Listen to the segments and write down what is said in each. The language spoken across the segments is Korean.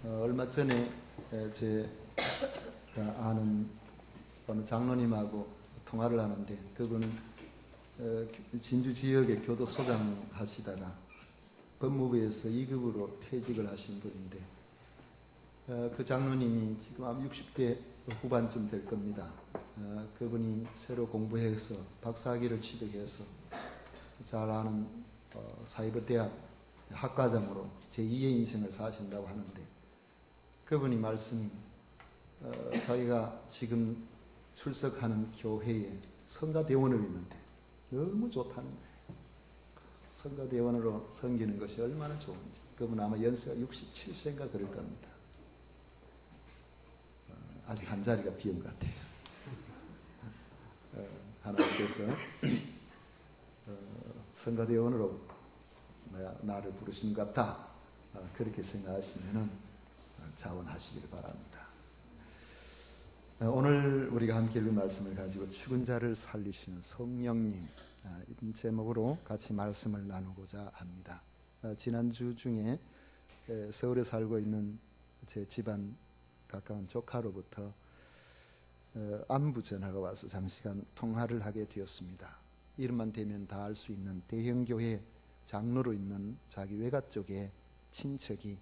얼마 전에 제 아는 어느 장로님하고 통화를 하는데, 그분은 진주 지역의 교도소장 하시다가 법무부에서 2급으로 퇴직을 하신 분인데, 그 장로님이 지금 아마 60대 후반쯤 될 겁니다. 그분이 새로 공부해서 박사학위를 취득해서 잘 아는 사이버대학 학과장으로 제2의 인생을 사신다고 하는데, 그분이 말씀이 자기가 지금 출석하는 교회에 성가대원을 있는데 너무 좋다는 거예요. 성가대원으로 섬기는 것이 얼마나 좋은지. 그분 아마 연세가 67세인가 그럴 겁니다. 아직 한 자리가 비은 것 같아요. 하나님께서 성가대원으로 나를 부르신 것 같다, 그렇게 생각하시면 자원하시길 바랍니다. 오늘 우리가 함께 읽은 말씀을 가지고 죽은 자를 살리시는 성령님, 이런 제목으로 같이 말씀을 나누고자 합니다. 지난주 중에 서울에 살고 있는 제 집안 가까운 조카로부터 안부 전화가 와서 장시간 통화를 하게 되었습니다. 이름만 대면 다 알 수 있는 대형교회 장로로 있는 자기 외가 쪽의 친척이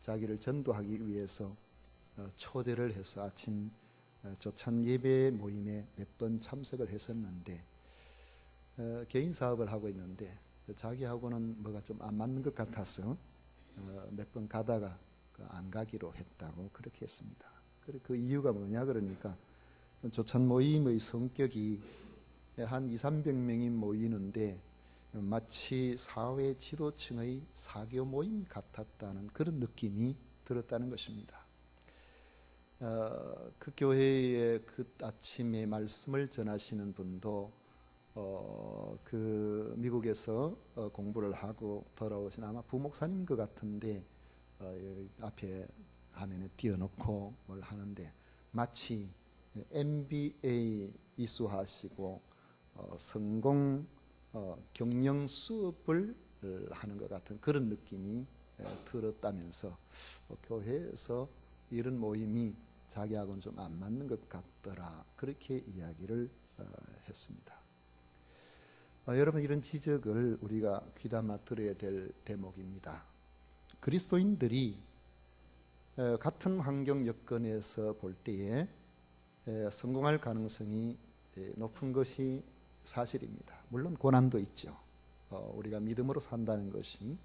자기를 전도하기 위해서 초대를 해서 아침 조찬 예배 모임에 몇 번 참석을 했었는데, 개인 사업을 하고 있는데 자기하고는 뭐가 좀 안 맞는 것 같아서 몇 번 가다가 안 가기로 했다고 그렇게 했습니다. 그 이유가 뭐냐 그러니까, 조찬 모임의 성격이 한 200~300명이 모이는데 마치 사회 지도층의 사교 모임 같았다는 그런 느낌이 들었다는 것입니다. 그 교회에 그 아침에 말씀을 전하시는 분도 그 미국에서 공부를 하고 돌아오신 아마 부목사님 것 같은데, 앞에 화면에 띄워놓고 뭘 하는데 마치 MBA 이수하시고 성공 경영 수업을 하는 것 같은 그런 느낌이 들었다면서, 교회에서 이런 모임이 자기하고는 좀 안 맞는 것 같더라, 그렇게 이야기를 했습니다. 여러분, 이런 지적을 우리가 귀담아 들어야 될 대목입니다. 그리스도인들이 같은 환경 여건에서 볼 때에 성공할 가능성이 높은 것이 사실입니다. 물론 고난도 있죠. 우리가 믿음으로 산다는 것이,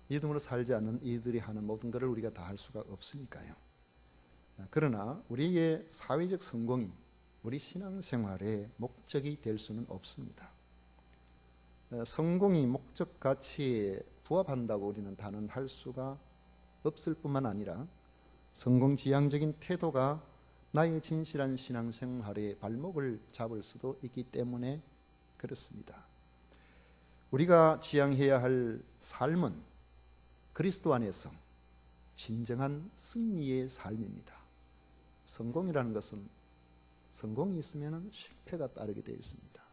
믿음으로 살지 않는 이들이 하는 모든 것을 우리가 다 할 수가 없으니까요. 그러나 우리의 사회적 성공이 우리 신앙생활의 목적이 될 수는 없습니다. 성공이 목적 가치에 부합한다고 우리는 단언할 수가 없을 뿐만 아니라, 성공지향적인 태도가 나의 진실한 신앙생활의 발목을 잡을 수도 있기 때문에 그렇습니다. 우리가 지향해야 할 삶은 그리스도 안에서 진정한 승리의 삶입니다. 성공이라는 것은 성공이 있으면 실패가 따르게 되어 있습니다.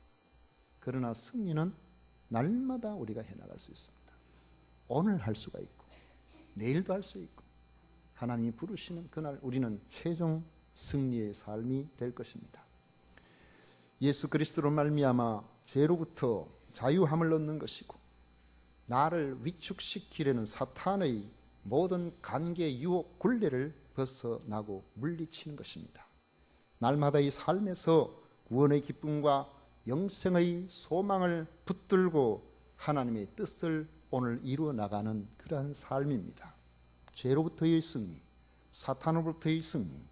그러나 승리는 날마다 우리가 해나갈 수 있습니다. 오늘 할 수가 있고 내일도 할 수 있고, 하나님이 부르시는 그날 우리는 최종 승리의 삶이 될 것입니다. 예수 그리스도로 말미암아 죄로부터 자유함을 얻는 것이고, 나를 위축시키려는 사탄의 모든 관계, 유혹, 굴레를 벗어나고 물리치는 것입니다. 날마다 이 삶에서 구원의 기쁨과 영생의 소망을 붙들고 하나님의 뜻을 오늘 이루어 나가는 그러한 삶입니다. 죄로부터의 승리, 사탄으로부터의 승리,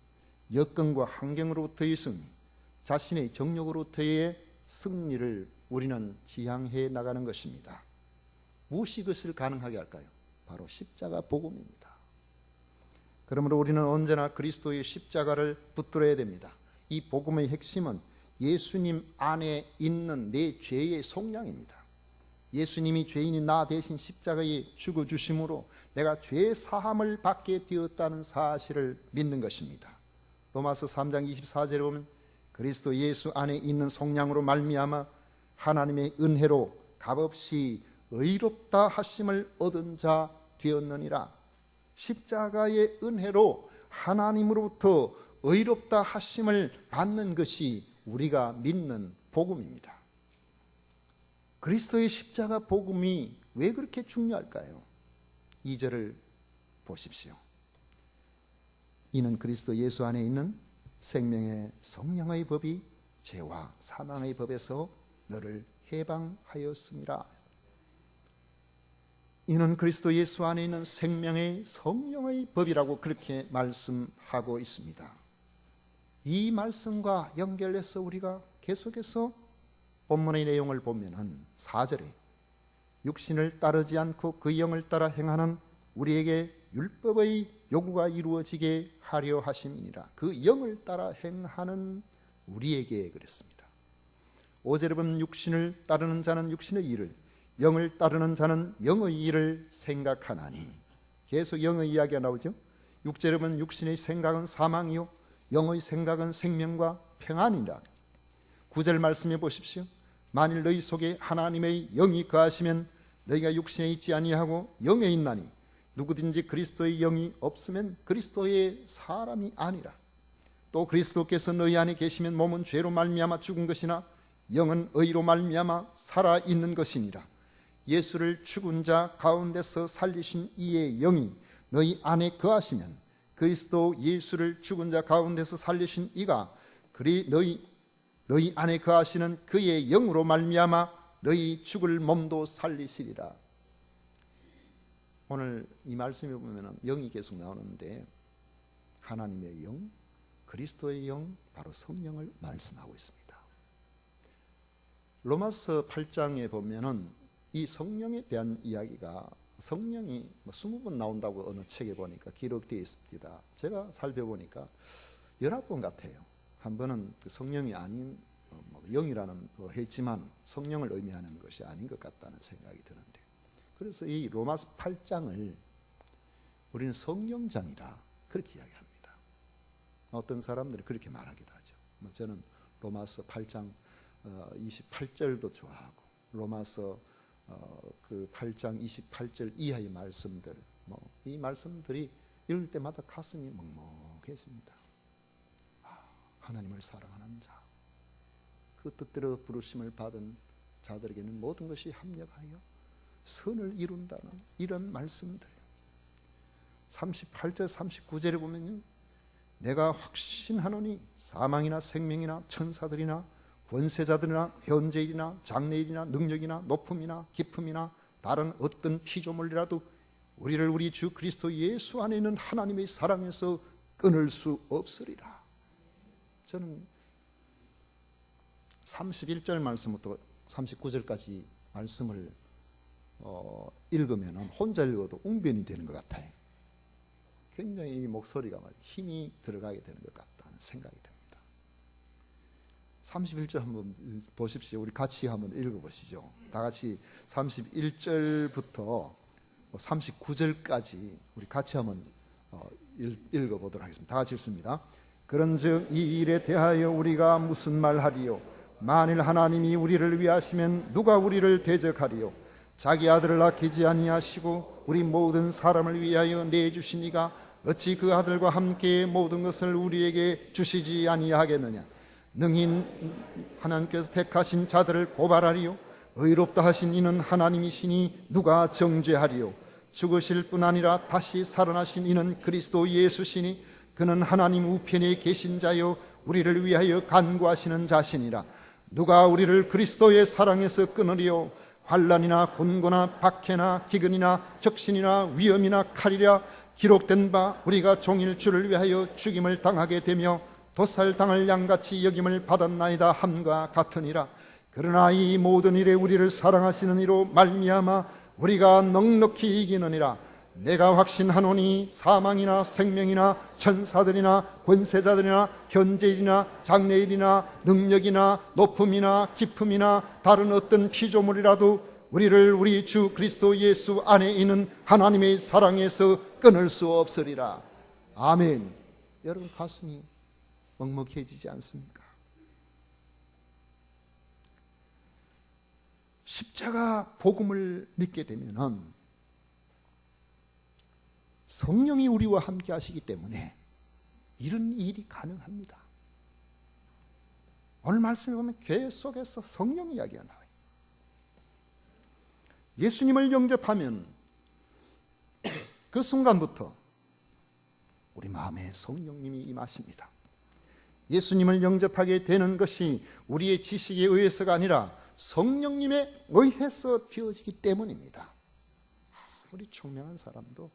여건과 환경으로부터의 승리, 자신의 정욕으로부터의 승리를 우리는 지향해 나가는 것입니다. 무엇이 그것을 가능하게 할까요? 바로 십자가 복음입니다. 그러므로 우리는 언제나 그리스도의 십자가를 붙들어야 됩니다. 이 복음의 핵심은 예수님 안에 있는 내 죄의 속량입니다. 예수님이 죄인인 나 대신 십자가에 죽어주심으로 내가 죄 사함을 받게 되었다는 사실을 믿는 것입니다. 로마서 3장 24절에 보면, 그리스도 예수 안에 있는 속량으로 말미암아 하나님의 은혜로 값없이 의롭다 하심을 얻은 자 되었느니라. 십자가의 은혜로 하나님으로부터 의롭다 하심을 받는 것이 우리가 믿는 복음입니다. 그리스도의 십자가 복음이 왜 그렇게 중요할까요? 2절을 보십시오. 이는 그리스도 예수 안에 있는 생명의 성령의 법이 죄와 사망의 법에서 너를 해방하였음이라. 이는 그리스도 예수 안에 있는 생명의 성령의 법이라고 그렇게 말씀하고 있습니다. 이 말씀과 연결해서 우리가 계속해서 본문의 내용을 보면은 4절에 육신을 따르지 않고 그 영을 따라 행하는 우리에게 율법의 요구가 이루어지게 하려 하심이니라. 그 영을 따라 행하는 우리에게 그랬습니다. 5절에 보면 육신을 따르는 자는 육신의 일을, 영을 따르는 자는 영의 일을 생각하나니. 계속 영의 이야기가 나오죠. 6절에 보면 육신의 생각은 사망이요 영의 생각은 생명과 평안이라. 9절 말씀해 보십시오. 만일 너희 속에 하나님의 영이 거하시면 너희가 육신에 있지 아니하고 영에 있나니 누구든지 그리스도의 영이 없으면 그리스도의 사람이 아니라. 또 그리스도께서 너희 안에 계시면 몸은 죄로 말미암아 죽은 것이나 영은 의로 말미암아 살아 있는 것이니라. 예수를 죽은 자 가운데서 살리신 이의 영이 너희 안에 거하시면 그리스도 예수를 죽은 자 가운데서 살리신 이가 너희 안에 거하시는 그의 영으로 말미암아 너희 죽을 몸도 살리시리라. 오늘 이 말씀에 보면 영이 계속 나오는데 하나님의 영, 그리스도의 영, 바로 성령을 말씀하고 있습니다. 로마서 8장에 보면은 이 성령에 대한 이야기가 성령이 20번 나온다고 어느 책에 보니까 기록되어 있습니다. 제가 살펴보니까 19번 같아요. 한 번은 성령이 아닌 영이라는 했지만 성령을 의미하는 것이 아닌 것 같다는 생각이 드는데, 그래서 이 로마서 8장을 우리는 성령장이라 그렇게 이야기합니다. 어떤 사람들이 그렇게 말하기도 하죠. 저는 로마서 8장 28절도 좋아하고 로마서 그 8장 28절 이하의 말씀들, 이 말씀들이 읽을 때마다 가슴이 먹먹해집니다. 하나님을 사랑하는 자, 그 뜻대로 부르심을 받은 자들에게는 모든 것이 합력하여 선을 이룬다는 이런 말씀들. 38절 39절에 보면요, 내가 확신하노니 사망이나 생명이나 천사들이나 권세자들이나 현재일이나 장래일이나 능력이나 높음이나 깊음이나 다른 어떤 피조물이라도 우리를 우리 주 그리스도 예수 안에 있는 하나님의 사랑에서 끊을 수 없으리라. 저는 31절 말씀부터 39절까지 말씀을 읽으면 혼자 읽어도 웅변이 되는 것 같아요. 굉장히 이 목소리가 힘이 들어가게 되는 것 같다는 생각이 듭니다. 31절 한번 보십시오. 우리 같이 한번 읽어보시죠. 다 같이 31절부터 39절까지 우리 같이 한번 읽어보도록 하겠습니다. 다 같이 읽습니다. 그런즉 이 일에 대하여 우리가 무슨 말하리요? 만일 하나님이 우리를 위하시면 누가 우리를 대적하리요? 자기 아들을 아끼지 아니하시고 우리 모든 사람을 위하여 내주신 이가 어찌 그 아들과 함께 모든 것을 우리에게 주시지 아니하겠느냐? 능히 하나님께서 택하신 자들을 고발하리요? 의롭다 하신 이는 하나님이시니 누가 정죄하리요? 죽으실 뿐 아니라 다시 살아나신 이는 그리스도 예수시니 그는 하나님 우편에 계신 자요 우리를 위하여 간구하시는 자시니라. 누가 우리를 그리스도의 사랑에서 끊으리요? 환난이나 곤고나 박해나 기근이나 적신이나 위험이나 칼이라. 기록된 바 우리가 종일 주를 위하여 죽임을 당하게 되며 도살당할 양같이 여김을 받았나이다 함과 같으니라. 그러나 이 모든 일에 우리를 사랑하시는 이로 말미암아 우리가 넉넉히 이기느니라. 내가 확신하노니 사망이나 생명이나 천사들이나 권세자들이나 현재일이나 장래일이나 능력이나 높음이나 깊음이나 다른 어떤 피조물이라도 우리를 우리 주 그리스도 예수 안에 있는 하나님의 사랑에서 끊을 수 없으리라. 아멘. 여러분 가슴이 먹먹해지지 않습니까? 십자가 복음을 믿게 되면은 성령이 우리와 함께 하시기 때문에 이런 일이 가능합니다. 오늘 말씀에 보면 교회 속에서 성령 이야기가 나와요. 예수님을 영접하면 그 순간부터 우리 마음에 성령님이 임하십니다. 예수님을 영접하게 되는 것이 우리의 지식에 의해서가 아니라 성령님에 의해서 되어지기 때문입니다. 우리 총명한 사람도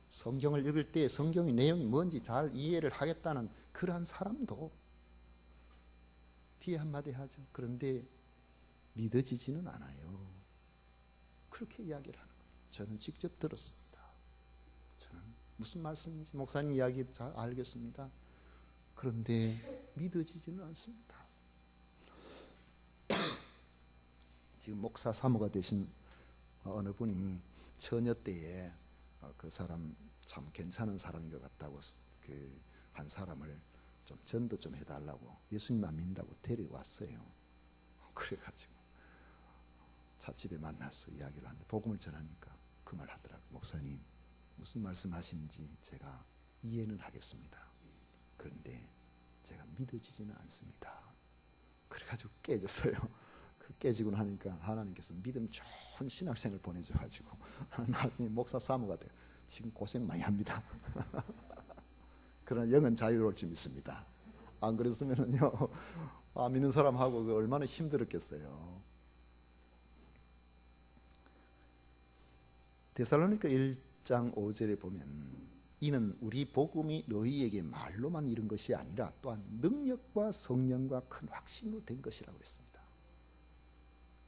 성경을 읽을 때 성경의 내용이 뭔지 잘 이해를 하겠다는 그러한 사람도 뒤에 한마디 하죠. 그런데 믿어지지는 않아요. 그렇게 이야기를 하는 거예요. 저는 직접 들었습니다. 저는 무슨 말씀인지 목사님 이야기 잘 알겠습니다. 그런데 믿어지지는 않습니다. 지금 목사 사모가 되신 어느 분이 처녀 때에 그 사람 참 괜찮은 사람인 것 같다고 그 한 사람을 좀 전도 좀 해달라고 예수님만 믿는다고 데려왔어요. 그래가지고 찻집에 만나서 이야기를 하는데 복음을 전하니까 그 말 하더라고요. 목사님 무슨 말씀하시는지 제가 이해는 하겠습니다. 그런데 제가 믿어지지는 않습니다. 그래가지고 깨졌어요. 깨지고 나니까 하나님께서 믿음 좋은 신학생을 보내줘가지고 나중에 목사 사모가 돼요. 지금 고생 많이 합니다. 그러나 영은 자유로울 줄 믿습니다. 안 그랬으면요, 믿는 사람하고 얼마나 힘들었겠어요. 데살로니가 1장 5절에 보면 이는 우리 복음이 너희에게 말로만 이른 것이 아니라 또한 능력과 성령과 큰 확신으로 된 것이라고 했습니다.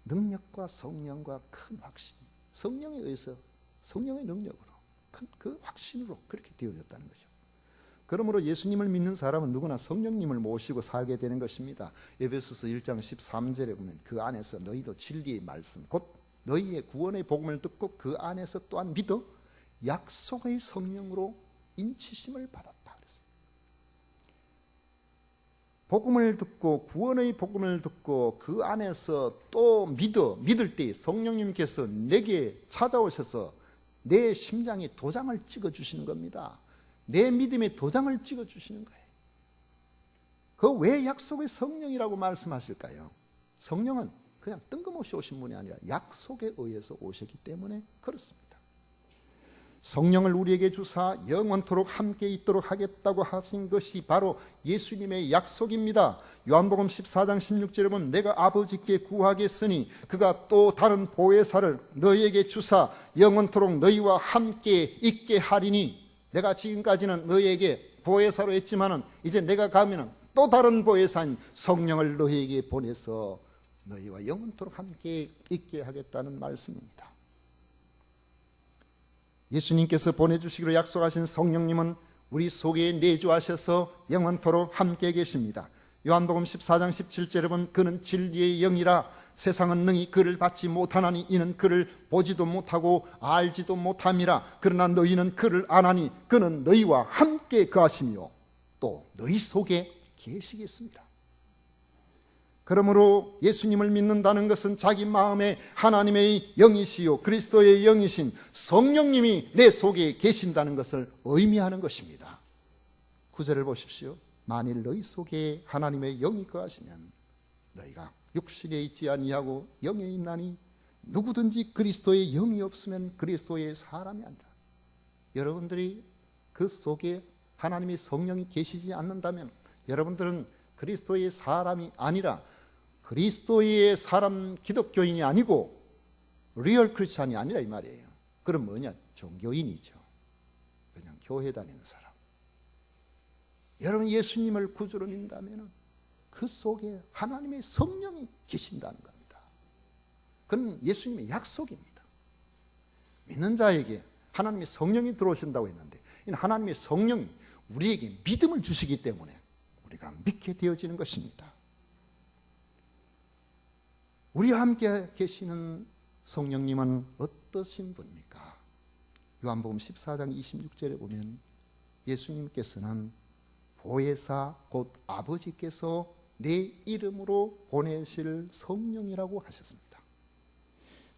능력과 성령과 큰 확신, 성령에 의해서 성령의 능력으로 큰 그 확신으로 그렇게 되어졌다는 거죠. 그러므로 예수님을 믿는 사람은 누구나 성령님을 모시고 살게 되는 것입니다. 에베소서 1장 13절에 보면 그 안에서 너희도 진리의 말씀 곧 너희의 구원의 복음을 듣고 그 안에서 또한 믿어 약속의 성령으로 인치심을 받았다 그랬어요. 복음을 듣고 구원의 복음을 듣고 그 안에서 또 믿을 때 성령님께서 내게 찾아오셔서 내 심장에 도장을 찍어주시는 겁니다. 내 믿음에 도장을 찍어주시는 거예요. 그 왜 약속의 성령이라고 말씀하실까요? 성령은 그냥 뜬금없이 오신 분이 아니라 약속에 의해서 오셨기 때문에 그렇습니다. 성령을 우리에게 주사 영원토록 함께 있도록 하겠다고 하신 것이 바로 예수님의 약속입니다. 요한복음 14장 16절에 보면 내가 아버지께 구하겠으니 그가 또 다른 보혜사를 너희에게 주사 영원토록 너희와 함께 있게 하리니 내가 지금까지는 너희에게 보혜사로 했지만은 이제 내가 가면은 또 다른 보혜사인 성령을 너희에게 보내서 너희와 영원토록 함께 있게 하겠다는 말씀입니다. 예수님께서 보내주시기로 약속하신 성령님은 우리 속에 내주하셔서 영원토록 함께 계십니다. 요한복음 14장 17절에 보면 그는 진리의 영이라 세상은 능히 그를 받지 못하나니 이는 그를 보지도 못하고 알지도 못함이라. 그러나 너희는 그를 아나니 그는 너희와 함께 거하시며 또 너희 속에 계시겠습니다. 그러므로 예수님을 믿는다는 것은 자기 마음에 하나님의 영이시요 그리스도의 영이신 성령님이 내 속에 계신다는 것을 의미하는 것입니다. 9절을 보십시오. 만일 너희 속에 하나님의 영이 거하시면 너희가 육신에 있지 아니하고 영에 있나니 누구든지 그리스도의 영이 없으면 그리스도의 사람이 아니라. 여러분들이 그 속에 하나님의 성령이 계시지 않는다면 여러분들은 그리스도의 사람이 아니라 그리스도의 사람 기독교인이 아니고 리얼 크리스찬이 아니라 이 말이에요. 그럼 뭐냐? 종교인이죠. 그냥 교회 다니는 사람. 여러분 예수님을 구주로 믿는다면 그 속에 하나님의 성령이 계신다는 겁니다. 그건 예수님의 약속입니다. 믿는 자에게 하나님의 성령이 들어오신다고 했는데 하나님의 성령이 우리에게 믿음을 주시기 때문에 우리가 믿게 되어지는 것입니다. 우리와 함께 계시는 성령님은 어떠신 분입니까? 요한복음 14장 26절에 보면 예수님께서는 보혜사 곧 아버지께서 내 이름으로 보내실 성령이라고 하셨습니다.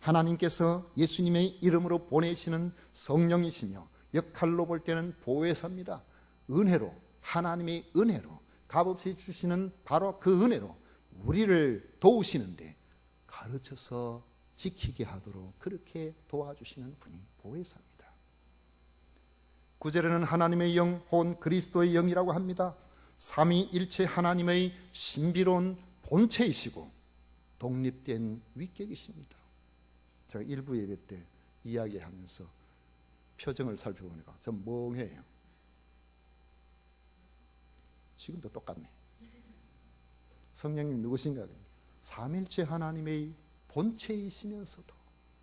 하나님께서 예수님의 이름으로 보내시는 성령이시며 역할로 볼 때는 보혜사입니다. 은혜로, 하나님의 은혜로, 값없이 주시는 바로 그 은혜로 우리를 도우시는데 가르쳐서 지키게 하도록 그렇게 도와주시는 분이 보혜사입니다. 9절에는 하나님의 영, 혼 그리스도의 영이라고 합니다. 삼위일체 하나님의 신비로운 본체이시고 독립된 위격이십니다. 제가 일부 예배 때 이야기하면서 표정을 살펴보니까 좀 멍해요. 지금도 똑같네. 성령님 누구신가? 삼일체 하나님의 본체이시면서도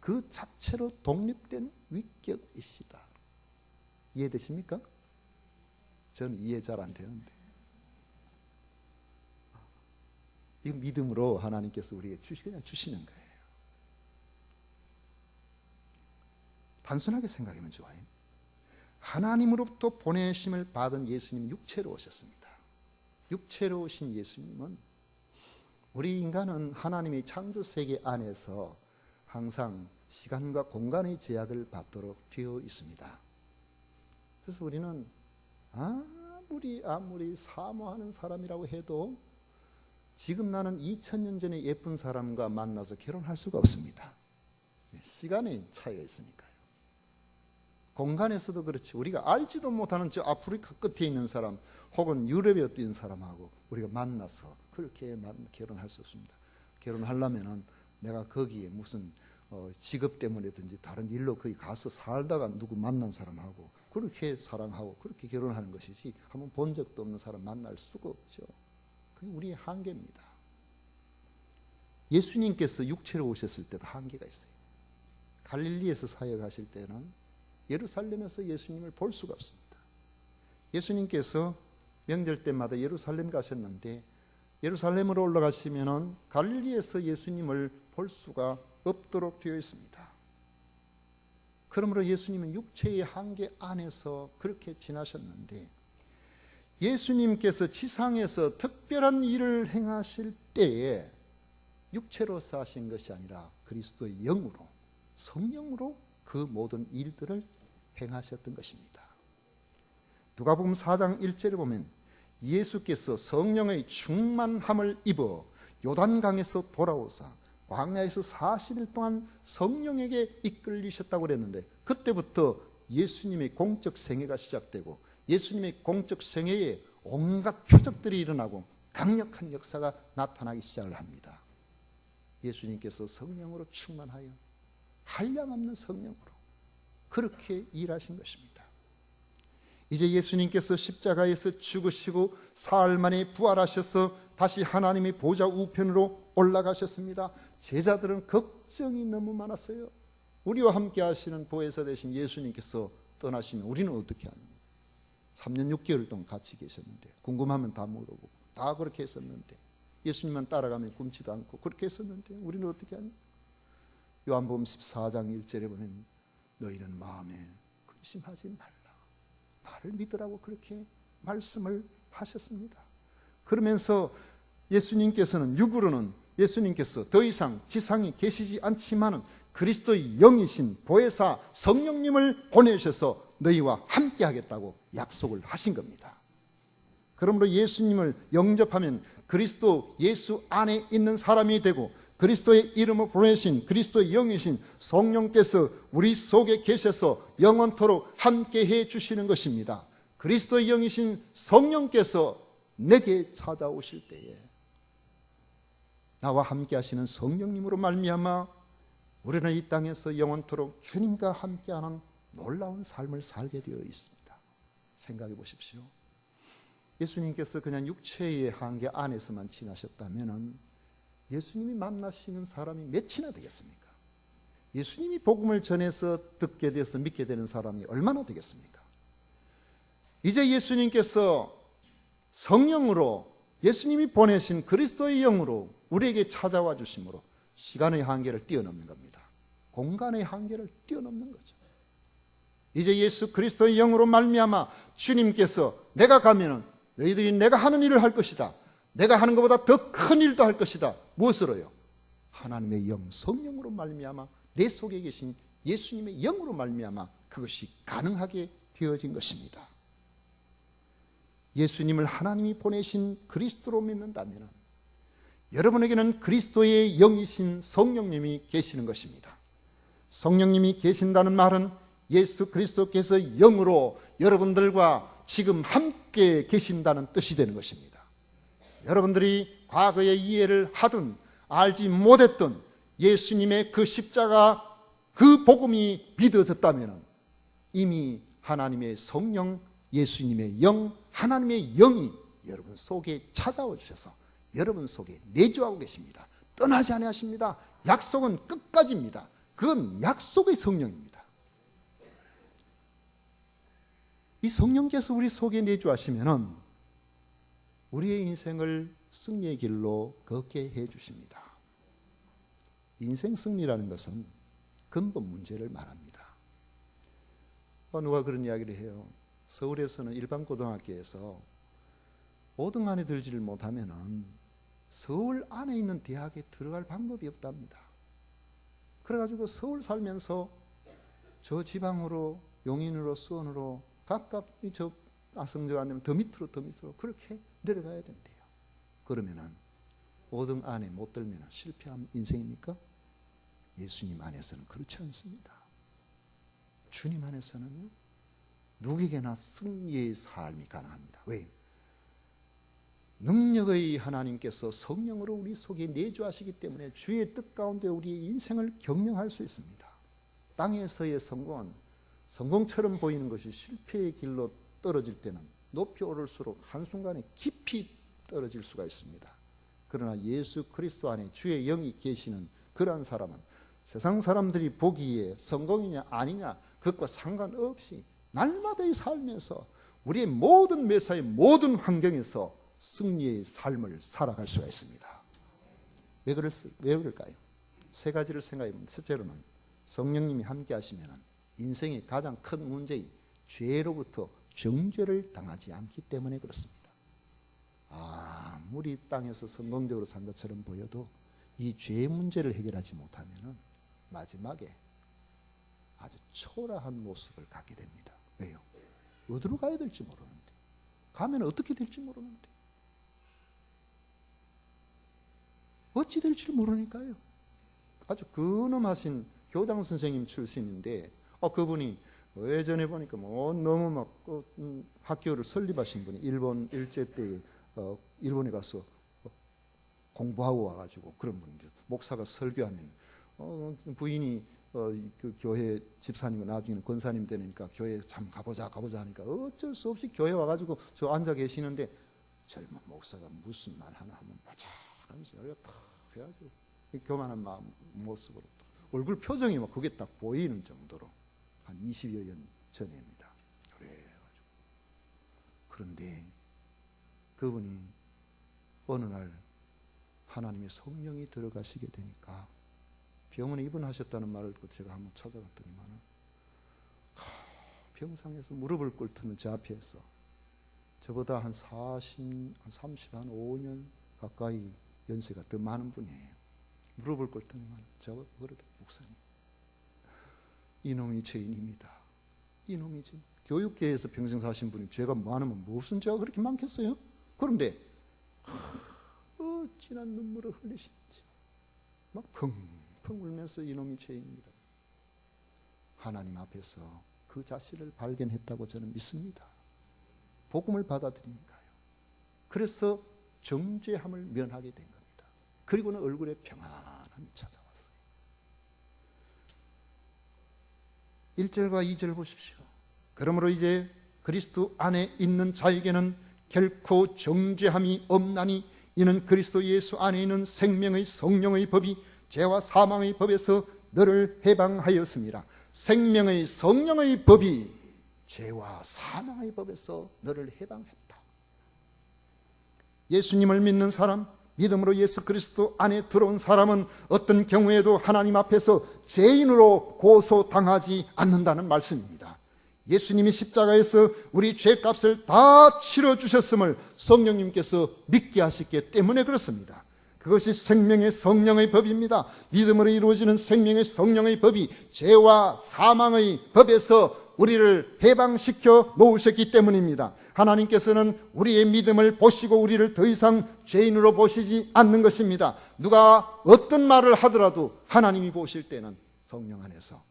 그 자체로 독립된 위격이시다. 이해되십니까? 저는 이해 잘 안 되는데 이 믿음으로 하나님께서 우리에게 그냥 주시는 거예요. 단순하게 생각하면 좋아요. 하나님으로부터 보내심을 받은 예수님 육체로 오셨습니다. 육체로 오신 예수님은 우리 인간은 하나님의 창조세계 안에서 항상 시간과 공간의 제약을 받도록 되어 있습니다. 그래서 우리는 아무리 사모하는 사람이라고 해도 지금 나는 2000년 전에 예쁜 사람과 만나서 결혼할 수가 없습니다. 시간의 차이가 있으니까요. 공간에서도 그렇지. 우리가 알지도 못하는 저 아프리카 끝에 있는 사람 혹은 유럽에 어떤 사람하고 우리가 만나서 그렇게 결혼할 수 없습니다. 결혼하려면은 내가 거기에 무슨 직업 때문에든지 다른 일로 거기 가서 살다가 누구 만난 사람하고 그렇게 사랑하고 그렇게 결혼하는 것이지 한번 본 적도 없는 사람 만날 수가 없죠. 그게 우리의 한계입니다. 예수님께서 육체로 오셨을 때도 한계가 있어요. 갈릴리에서 사역하실 때는 예루살렘에서 예수님을 볼 수가 없습니다. 예수님께서 명절 때마다 예루살렘 가셨는데 예루살렘으로 올라가시면은 갈릴리에서 예수님을 볼 수가 없도록 되어 있습니다. 그러므로 예수님은 육체의 한계 안에서 그렇게 지나셨는데 예수님께서 지상에서 특별한 일을 행하실 때에 육체로 사신 것이 아니라 그리스도의 영으로 성령으로 그 모든 일들을 행하셨던 것입니다. 누가복음 4장 1절에 보면 예수께서 성령의 충만함을 입어 요단강에서 돌아오사 광야에서 40일 동안 성령에게 이끌리셨다고 그랬는데 그때부터 예수님의 공적 생애가 시작되고 예수님의 공적 생애에 온갖 표적들이 일어나고 강력한 역사가 나타나기 시작을 합니다. 예수님께서 성령으로 충만하여 한량없는 성령으로 그렇게 일하신 것입니다. 이제 예수님께서 십자가에서 죽으시고 사흘 만에 부활하셔서 다시 하나님의 보좌 우편으로 올라가셨습니다. 제자들은 걱정이 너무 많았어요. 우리와 함께 하시는 보혜사 되신 예수님께서 떠나시면 우리는 어떻게 하냐. 3년 6개월 동안 같이 계셨는데 궁금하면 다 물어보고 다 그렇게 했었는데 예수님만 따라가면 굶지도 않고 그렇게 했었는데 우리는 어떻게 하냐. 요한복음 14장 1절에 보면 너희는 마음에 근심하지 말라. 나를 믿으라고 그렇게 말씀을 하셨습니다. 그러면서 예수님께서는 육으로는 예수님께서 더 이상 지상에 계시지 않지만은 그리스도의 영이신 보혜사 성령님을 보내셔서 너희와 함께 하겠다고 약속을 하신 겁니다. 그러므로 예수님을 영접하면 그리스도 예수 안에 있는 사람이 되고 그리스도의 이름을 보내신 그리스도의 영이신 성령께서 우리 속에 계셔서 영원토록 함께해 주시는 것입니다. 그리스도의 영이신 성령께서 내게 찾아오실 때에 나와 함께 하시는 성령님으로 말미암아 우리는 이 땅에서 영원토록 주님과 함께하는 놀라운 삶을 살게 되어 있습니다. 생각해 보십시오. 예수님께서 그냥 육체의 한계 안에서만 지나셨다면 예수님이 만나시는 사람이 몇이나 되겠습니까? 예수님이 복음을 전해서 듣게 돼서 믿게 되는 사람이 얼마나 되겠습니까? 이제 예수님께서 성령으로 예수님이 보내신 그리스도의 영으로 우리에게 찾아와 주심으로 시간의 한계를 뛰어넘는 겁니다. 공간의 한계를 뛰어넘는 거죠. 이제 예수 그리스도의 영으로 말미암아 주님께서 내가 가면은 너희들이 내가 하는 일을 할 것이다. 내가 하는 것보다 더 큰 일도 할 것이다. 무엇으로요? 하나님의 영 성령으로 말미암아 내 속에 계신 예수님의 영으로 말미암아 그것이 가능하게 되어진 것입니다. 예수님을 하나님이 보내신 그리스도로 믿는다면 여러분에게는 그리스도의 영이신 성령님이 계시는 것입니다. 성령님이 계신다는 말은 예수 그리스도께서 영으로 여러분들과 지금 함께 계신다는 뜻이 되는 것입니다. 여러분들이 과거에 이해를 하든 알지 못했던 예수님의 그 십자가 그 복음이 믿어졌다면 이미 하나님의 성령, 예수님의 영, 하나님의 영이 여러분 속에 찾아와 주셔서 여러분 속에 내주하고 계십니다. 떠나지 아니하십니다. 약속은 끝까지입니다. 그건 약속의 성령입니다. 이 성령께서 우리 속에 내주하시면 우리의 인생을 승리의 길로 걷게 해 주십니다. 인생 승리라는 것은 근본 문제를 말합니다. 누가 그런 이야기를 해요. 서울에서는 일반 고등학교에서 5등 안에 들지를 못하면 서울 안에 있는 대학에 들어갈 방법이 없답니다. 그래가지고 서울 살면서 저 지방으로 용인으로 수원으로 각각 저 아성저 아니면 더 밑으로 그렇게 내려가야 된대요. 그러면은 5등 안에 못 들면 실패한 인생입니까? 예수님 안에서는 그렇지 않습니다. 주님 안에서는 누구에게나 승리의 삶이 가능합니다. 왜? 능력의 하나님께서 성령으로 우리 속에 내주하시기 때문에 주의 뜻 가운데 우리의 인생을 경영할 수 있습니다. 땅에서의 성공은 성공처럼 보이는 것이 실패의 길로 떨어질 때는 높이 오를수록 한순간에 깊이 떨어질 수가 있습니다. 그러나 예수 그리스도 안에 주의 영이 계시는 그러한 사람은 세상 사람들이 보기에 성공이냐 아니냐 그것과 상관없이 날마다의 삶에서 우리의 모든 매사의 모든 환경에서 승리의 삶을 살아갈 수가 있습니다. 왜 그럴까요? 세 가지를 생각해 보면 첫째로는 성령님이 함께 하시면 인생의 가장 큰 문제인 죄로부터 정죄를 당하지 않기 때문에 그렇습니다. 아무리 땅에서 성공적으로 산 것처럼 보여도 이 죄의 문제를 해결하지 못하면 마지막에 아주 초라한 모습을 갖게 됩니다. 왜요? 어디로 가야 될지 모르는데, 가면 어떻게 될지 모르는데, 어찌 될지 모르니까요. 아주 근엄하신 교장 선생님 출신인데 그분이 예전에 보니까 너무 막 학교를 설립하신 분이 일본 일제 때 일본에 가서 공부하고 와가지고 그런 분인데 목사가 설교하면 부인이 그 교회 집사님이 나중에는 권사님 되니까 교회 참 가보자 하니까 어쩔 수 없이 교회 와가지고 저 앉아 계시는데 젊은 목사가 무슨 말 하나 하면 보자 하면서 탁 해가지고 교만한 모습으로 얼굴 표정이 막 그게 딱 보이는 정도로 한 20여 년 전입니다. 그래가지고 그런데 그분이 어느 날 하나님의 성령이 들어가시게 되니까 병원에 입원하셨다는 말을 듣고 제가 한번 찾아갔더니만 병상에서 무릎을 꿇는 제 앞에서 저보다 한 35년 가까이 연세가 더 많은 분이에요. 무릎을 꿇더니만 저보고 그러더라고요. 목사님, 이놈이 죄인입니다. 이놈이 지금 교육계에서 평생 사신 분이 죄가 많으면 무슨 죄가 그렇게 많겠어요? 그런데 어찌나 눈물을 흘리시는지 막 펑펑 울면서 이놈이 죄인입니다. 하나님 앞에서 그 자신을 발견했다고 저는 믿습니다. 복음을 받아들이니까요. 그래서 정죄함을 면하게 된 겁니다. 그리고는 얼굴에 평안함이 찾아왔어요. 1절과 2절 보십시오. 그러므로 이제 그리스도 안에 있는 자에게는 결코 정죄함이 없나니 이는 그리스도 예수 안에 있는 생명의 성령의 법이 죄와 사망의 법에서 너를 해방하였습니다. 생명의 성령의 법이 죄와 사망의 법에서 너를 해방했다. 예수님을 믿는 사람, 믿음으로 예수 그리스도 안에 들어온 사람은 어떤 경우에도 하나님 앞에서 죄인으로 고소당하지 않는다는 말씀입니다. 예수님이 십자가에서 우리 죄값을 다 치러주셨음을 성령님께서 믿게 하셨기 때문에 그렇습니다. 그것이 생명의 성령의 법입니다. 믿음으로 이루어지는 생명의 성령의 법이 죄와 사망의 법에서 우리를 해방시켜 놓으셨기 때문입니다. 하나님께서는 우리의 믿음을 보시고 우리를 더 이상 죄인으로 보시지 않는 것입니다. 누가 어떤 말을 하더라도 하나님이 보실 때는 성령 안에서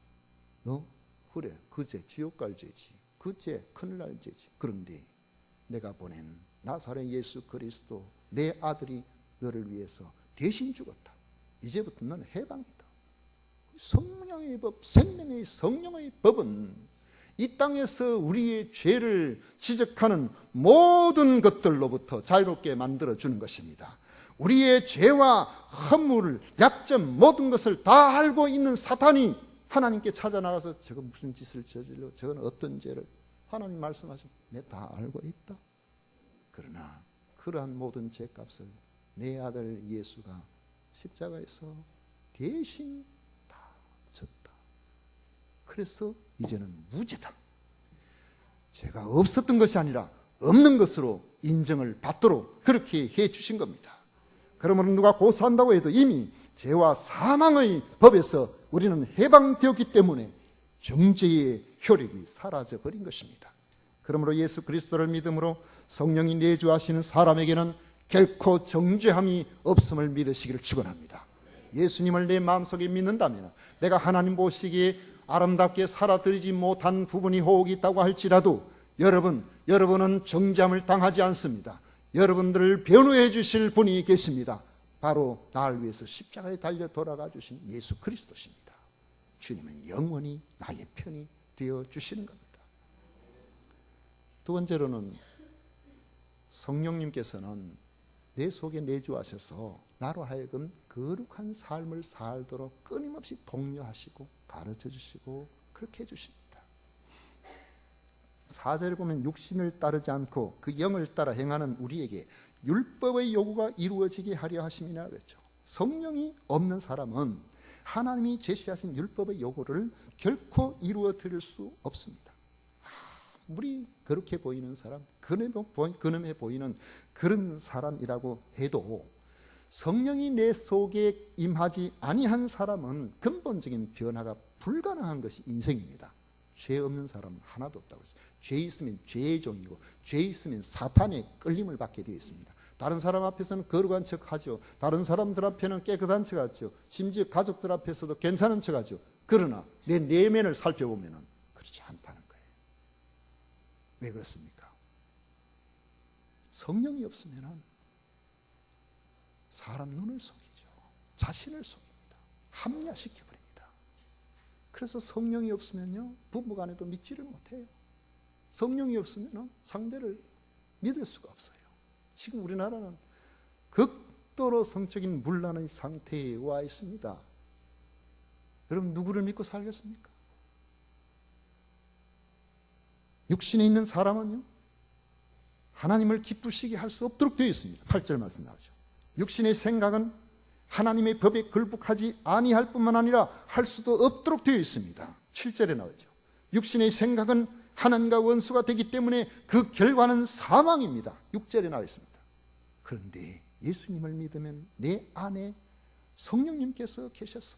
너 그래 그 죄 지옥 갈 죄지, 그 죄 큰일 날 죄지. 그런데 내가 보낸 나사렛 예수 그리스도 내 아들이 너를 위해서 대신 죽었다. 이제부터 너는 해방이다. 성령의 법, 생명의 성령의 법은 이 땅에서 우리의 죄를 지적하는 모든 것들로부터 자유롭게 만들어주는 것입니다. 우리의 죄와 허물, 약점, 모든 것을 다 알고 있는 사탄이 하나님께 찾아나가서 저건 무슨 짓을 저질러, 저건 어떤 죄를, 하나님 말씀하시면 내가 다 알고 있다. 그러나 그러한 모든 죄값을 내 아들 예수가 십자가에서 대신 다 졌다. 그래서 이제는 무죄다. 죄가 없었던 것이 아니라 없는 것으로 인정을 받도록 그렇게 해 주신 겁니다. 그러므로 누가 고소한다고 해도 이미 죄와 사망의 법에서 우리는 해방되었기 때문에 정죄의 효력이 사라져 버린 것입니다. 그러므로 예수 그리스도를 믿음으로 성령이 내주하시는 사람에게는 결코 정죄함이 없음을 믿으시기를 축원합니다. 예수님을 내 마음속에 믿는다면 내가 하나님 보시기에 아름답게 살아드리지 못한 부분이 혹 있다고 할지라도 여러분은 정죄함을 당하지 않습니다. 여러분들을 변호해 주실 분이 계십니다. 바로 나를 위해서 십자가에 달려 돌아가 주신 예수 그리스도십니다. 주님은 영원히 나의 편이 되어 주시는 겁니다. 두 번째로는 성령님께서는 내 속에 내주하셔서 나로 하여금 거룩한 삶을 살도록 끊임없이 독려하시고 가르쳐 주시고 그렇게 해주십니다. 4절에 보면 육신을 따르지 않고 그 영을 따라 행하는 우리에게 율법의 요구가 이루어지게 하려 하심이라 그랬죠. 성령이 없는 사람은 하나님이 제시하신 율법의 요구를 결코 이루어 드릴 수 없습니다. 아무리 그렇게 보이는 사람, 근엄해 보이는 그런 사람이라고 해도 성령이 내 속에 임하지 아니한 사람은 근본적인 변화가 불가능한 것이 인생입니다. 죄 없는 사람은 하나도 없다고 했어요. 죄 있으면 죄의 종이고 죄 있으면 사탄의 끌림을 받게 되어 있습니다. 다른 사람 앞에서는 거룩한 척하죠. 다른 사람들 앞에는 깨끗한 척하죠. 심지어 가족들 앞에서도 괜찮은 척하죠. 그러나 내 내면을 살펴보면 그렇지 않다는 거예요. 왜 그렇습니까? 성령이 없으면 사람 눈을 속이죠. 자신을 속입니다. 합리화시켜버립니다. 그래서 성령이 없으면요, 부부간에도 믿지를 못해요. 성령이 없으면 상대를 믿을 수가 없어요. 지금 우리나라는 극도로 성적인 문란의 상태에 와 있습니다. 여러분 누구를 믿고 살겠습니까? 육신에 있는 사람은요, 하나님을 기쁘시게 할 수 없도록 되어 있습니다. 8절 말씀 나오죠. 육신의 생각은 하나님의 법에 굴복하지 아니할 뿐만 아니라 할 수도 없도록 되어 있습니다. 7절에 나오죠. 육신의 생각은 하나님과 원수가 되기 때문에 그 결과는 사망입니다. 6절에 나와 있습니다. 그런데 예수님을 믿으면 내 안에 성령님께서 계셔서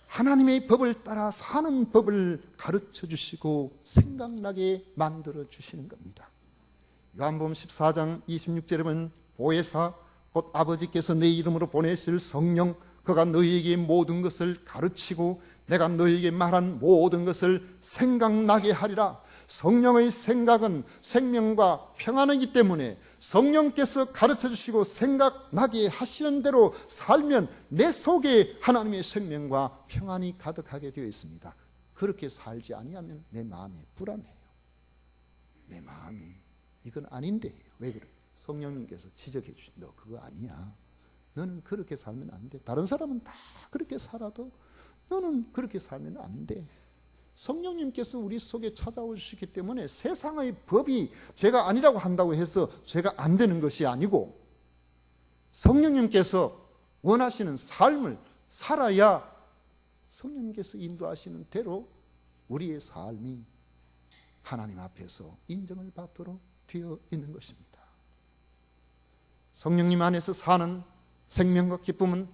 하나님의 법을 따라 사는 법을 가르쳐 주시고 생각나게 만들어 주시는 겁니다. 요한복음 14장 26절에 보면 보혜사 곧 아버지께서 내 이름으로 보내실 성령, 그가 너희에게 모든 것을 가르치고 내가 너희에게 말한 모든 것을 생각나게 하리라. 성령의 생각은 생명과 평안이기 때문에 성령께서 가르쳐 주시고 생각나게 하시는 대로 살면 내 속에 하나님의 생명과 평안이 가득하게 되어 있습니다. 그렇게 살지 아니하면 내 마음이 불안해요. 내 마음이 이건 아닌데 왜 그래? 성령님께서 지적해 주신, 너 그거 아니야. 너는 그렇게 살면 안 돼. 다른 사람은 다 그렇게 살아도 너는 그렇게 살면 안 돼. 성령님께서 우리 속에 찾아오시기 때문에 세상의 법이 죄가 아니라고 한다고 해서 죄가 안 되는 것이 아니고 성령님께서 원하시는 삶을 살아야 성령님께서 인도하시는 대로 우리의 삶이 하나님 앞에서 인정을 받도록 되어 있는 것입니다. 성령님 안에서 사는 생명과 기쁨은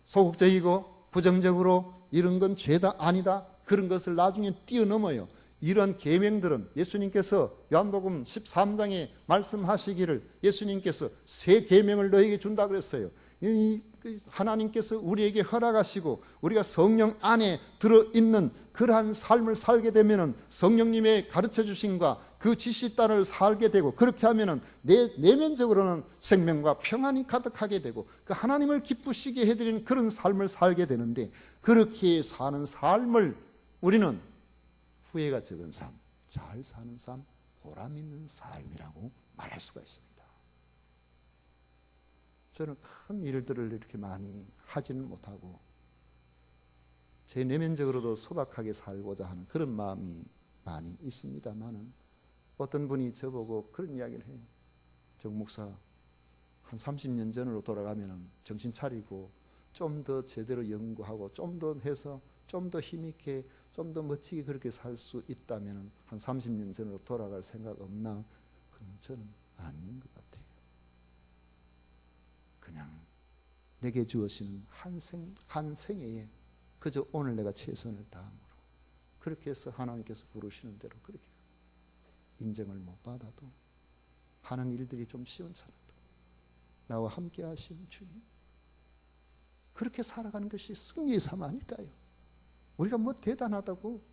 소극적이고 부정적으로 이런 건 죄다 아니다 그런 것을 나중에 뛰어넘어요. 이런 계명들은 예수님께서 요한복음 13장에 말씀하시기를 예수님께서 새 계명을 너에게 준다 그랬어요. 하나님께서 우리에게 허락하시고 우리가 성령 안에 들어있는 그러한 삶을 살게 되면은 성령님의 가르쳐 주심과 그 지시 따라 살게 되고 그렇게 하면은 내면적으로는 생명과 평안이 가득하게 되고 그 하나님을 기쁘시게 해드리는 그런 삶을 살게 되는데 그렇게 사는 삶을 우리는 후회가 적은 삶, 잘 사는 삶, 보람 있는 삶이라고 말할 수가 있습니다. 저는 큰 일들을 이렇게 많이 하지는 못하고 제 내면적으로도 소박하게 살고자 하는 그런 마음이 많이 있습니다만은 어떤 분이 저보고 그런 이야기를 해요. 정 목사, 한 30년 전으로 돌아가면 정신 차리고 좀 더 제대로 연구하고 좀 더 해서 좀 더 힘있게 좀 더 멋지게 그렇게 살 수 있다면 한 30년 전으로 돌아갈 생각 없나? 그럼 저는 아닌 것 같아요. 그냥 내게 주어지는 한 생애에 그저 오늘 내가 최선을 다함으로 그렇게 해서 하나님께서 부르시는 대로 그렇게 인정을 못 받아도 하는 일들이 좀 시원찮아도 나와 함께 하시는 주님 그렇게 살아가는 것이 승리의 삶 아닐까요? 우리가 뭐 대단하다고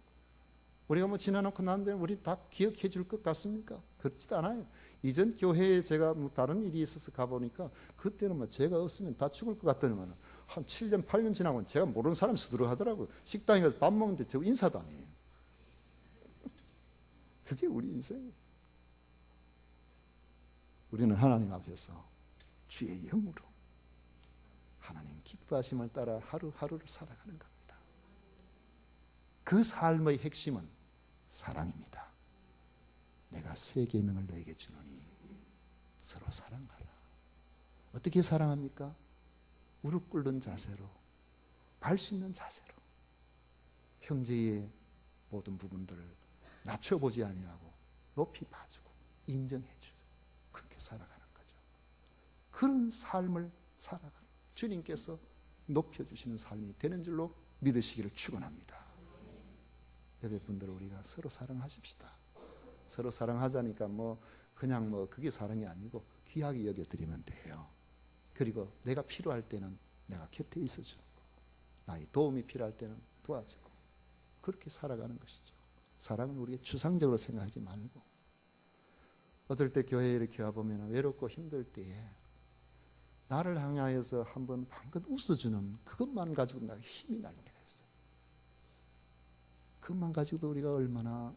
우리가 뭐 지나놓고 난 다음에 우리 다 기억해 줄 것 같습니까? 그렇지도 않아요. 이전 교회에 제가 뭐 다른 일이 있어서 가보니까 그때는 뭐 제가 없으면 다 죽을 것 같더니만 한 7년 8년 지나고 제가 모르는 사람이 수두룩하더라고요. 식당에 가서 밥 먹는데 저 인사도 안 해요. 그게 우리 인생이에요. 우리는 하나님 앞에서 주의 영으로 하나님 기뻐하심을 따라 하루하루를 살아가는 겁니다. 그 삶의 핵심은 사랑입니다. 내가 새 계명을 너에게 주노니 서로 사랑하라. 어떻게 사랑합니까? 무릎 꿇는 자세로, 발 씻는 자세로 형제의 모든 부분들을 낮춰보지 아니하고 높이 봐주고 인정해주고 그렇게 살아가는 거죠. 그런 삶을 살아가는 주님께서 높여주시는 삶이 되는 줄로 믿으시기를 축원합니다. 예배분들 우리가 서로 사랑하십시다. 서로 사랑하자니까 그냥 그게 사랑이 아니고 귀하게 여겨드리면 돼요. 그리고 내가 필요할 때는 내가 곁에 있어주고 나의 도움이 필요할 때는 도와주고 그렇게 살아가는 것이죠. 사랑은 우리가 추상적으로 생각하지 말고 어떨 때 교회에 이렇게 와보면 외롭고 힘들 때에 나를 향하여서 한번 방긋 웃어주는 그것만 가지고 나에게 힘이 나는 게 있어요. 그것만 가지고도 우리가 얼마나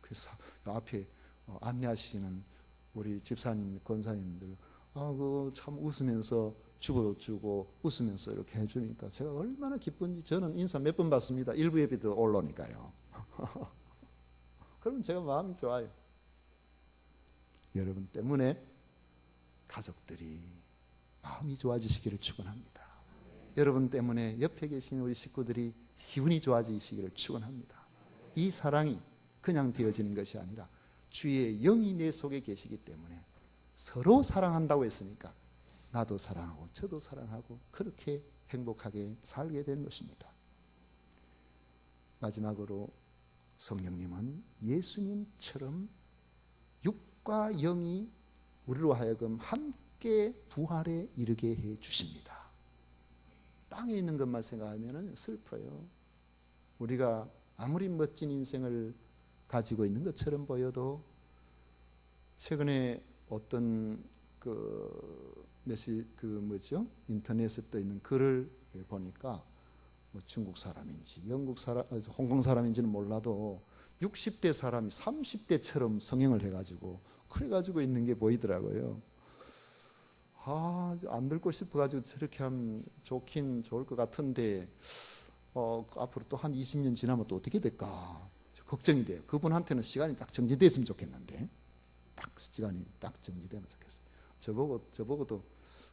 그래서 앞에 안내하시는 우리 집사님, 권사님들 참 웃으면서 주보도 주고 웃으면서 이렇게 해주니까 제가 얼마나 기쁜지 저는 인사 몇 번 받습니다. 일부 예배도 올라오니까요. 그러면 제가 마음이 좋아요. 여러분 때문에 가족들이 마음이 좋아지시기를 축원합니다. 여러분 때문에 옆에 계신 우리 식구들이 기분이 좋아지시기를 축원합니다. 이 사랑이 그냥 되어지는 것이 아니라 주의 영이 내 속에 계시기 때문에 서로 사랑한다고 했으니까 나도 사랑하고 저도 사랑하고 그렇게 행복하게 살게 된 것입니다. 마지막으로 성령님은 예수님처럼 육과 영이 우리로 하여금 함께 부활에 이르게 해 주십니다. 땅에 있는 것만 생각하면 슬퍼요. 우리가 아무리 멋진 인생을 가지고 있는 것처럼 보여도 최근에 어떤 인터넷에 떠 있는 글을 보니까 중국 사람인지 영국 사람, 홍콩 사람인지는 몰라도 60대 사람이 30대처럼 성형을 해가지고 그래가지고 있는 게 보이더라고요. 안 늙고 싶어가지고 저렇게 하면 좋긴 좋을 것 같은데 앞으로 또 한 20년 지나면 또 어떻게 될까 걱정이 돼요. 그분한테는 시간이 딱 정지됐으면 좋겠는데 시간이 딱 정지되면 좋겠어요. 저보고도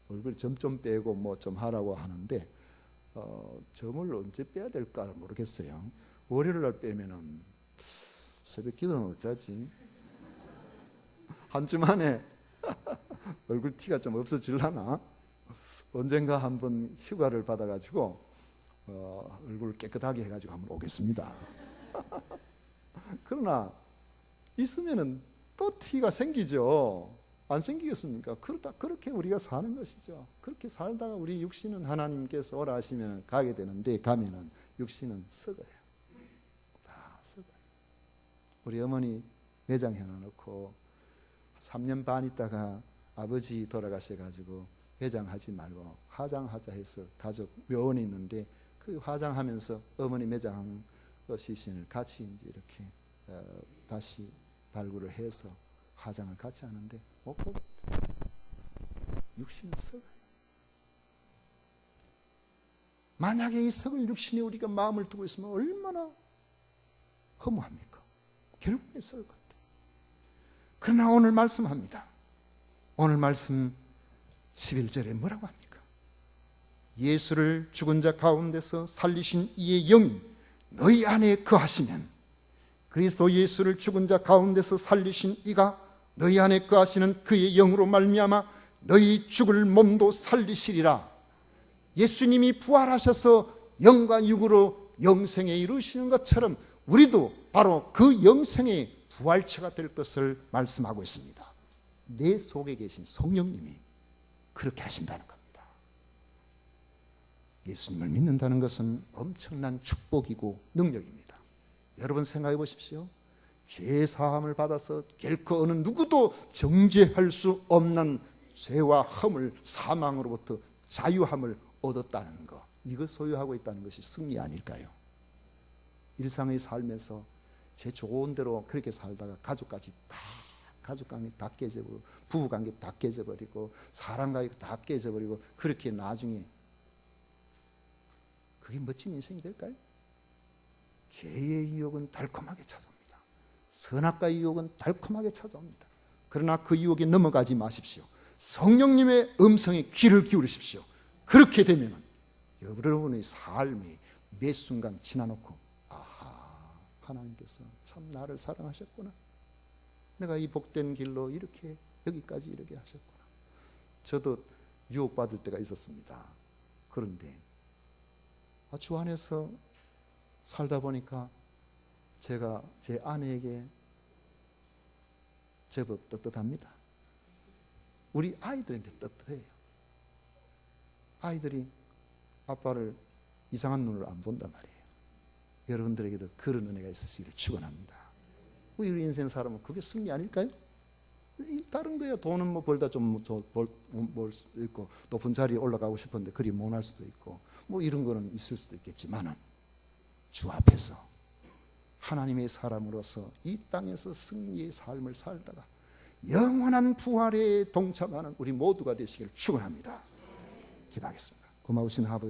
얼굴 점 좀 빼고 뭐 좀 하라고 하는데 점을 언제 빼야 될까 모르겠어요. 월요일 날 빼면은 새벽 기도는 어쩌지? 한 주 만에 얼굴 티가 좀 없어질라나? 언젠가 한번 휴가를 받아가지고 얼굴 깨끗하게 해가지고 한번 오겠습니다. 그러나 있으면은 또 티가 생기죠. 안 생기겠습니까? 그렇게 우리가 사는 것이죠. 그렇게 살다가 우리 육신은 하나님께서 오라 하시면 가게 되는데, 가면은 육신은 썩어요. 다 썩어요. 우리 어머니 매장 해놔놓고 3년 반 있다가 아버지 돌아가셔가지고 매장하지 말고 화장하자 해서 가족 묘원이 있는데, 그 화장하면서 어머니 매장 시신을 같이 이제 이렇게 다시 발굴을 해서 화장을 같이 하는데 육신은 썩어요. 만약에 이 썩을 육신에 우리가 마음을 두고 있으면 얼마나 허무합니까? 결국에 썩을 것 같아요. 그러나 오늘 말씀합니다. 오늘 말씀 11절에 뭐라고 합니까? 예수를 죽은 자 가운데서 살리신 이의 영이 너희 안에 거하시면, 그리스도 예수를 죽은 자 가운데서 살리신 이가 너희 안에 거하시는 그의 영으로 말미암아 너희 죽을 몸도 살리시리라. 예수님이 부활하셔서 영과 육으로 영생에 이루시는 것처럼 우리도 바로 그 영생의 부활체가 될 것을 말씀하고 있습니다. 내 속에 계신 성령님이 그렇게 하신다는 겁니다. 예수님을 믿는다는 것은 엄청난 축복이고 능력입니다. 여러분 생각해 보십시오. 죄 사함을 받아서 결코 어느 누구도 정죄할 수 없는 죄와 허물, 사망으로부터 자유함을 얻었다는 것, 이거 소유하고 있다는 것이 승리 아닐까요? 일상의 삶에서 제 좋은 대로 그렇게 살다가 가족관계 다 깨져버리고, 부부관계 다 깨져버리고, 사람관계 다 깨져버리고, 그렇게 나중에 그게 멋진 인생이 될까요? 죄의 유혹은 달콤하게 찾아옵니다. 선악과의 유혹은 달콤하게 찾아옵니다. 그러나 그 유혹에 넘어가지 마십시오. 성령님의 음성에 귀를 기울이십시오. 그렇게 되면 여러분의 삶이 매 순간 지나놓고, 아하, 하나님께서 참 나를 사랑하셨구나. 내가 이 복된 길로 이렇게 여기까지 이렇게 하셨구나. 저도 유혹받을 때가 있었습니다. 그런데 주 안에서 살다 보니까 제가 제 아내에게 제법 떳떳합니다. 우리 아이들한테 떳떳해요. 아이들이 아빠를 이상한 눈으로 안 본단 말이에요. 여러분들에게도 그런 은혜가 있으시기를 축원합니다. 우리 인생 살아면 그게 승리 아닐까요? 다른 거야. 돈은 뭐 벌다 좀 벌 수도 있고, 높은 자리에 올라가고 싶은데 그리 못할 수도 있고, 뭐 이런 거는 있을 수도 있겠지만은 주 앞에서 하나님의 사람으로서 이 땅에서 승리의 삶을 살다가 영원한 부활에 동참하는 우리 모두가 되시기를 축원합니다. 기도하겠습니다. 고마우신 아버지,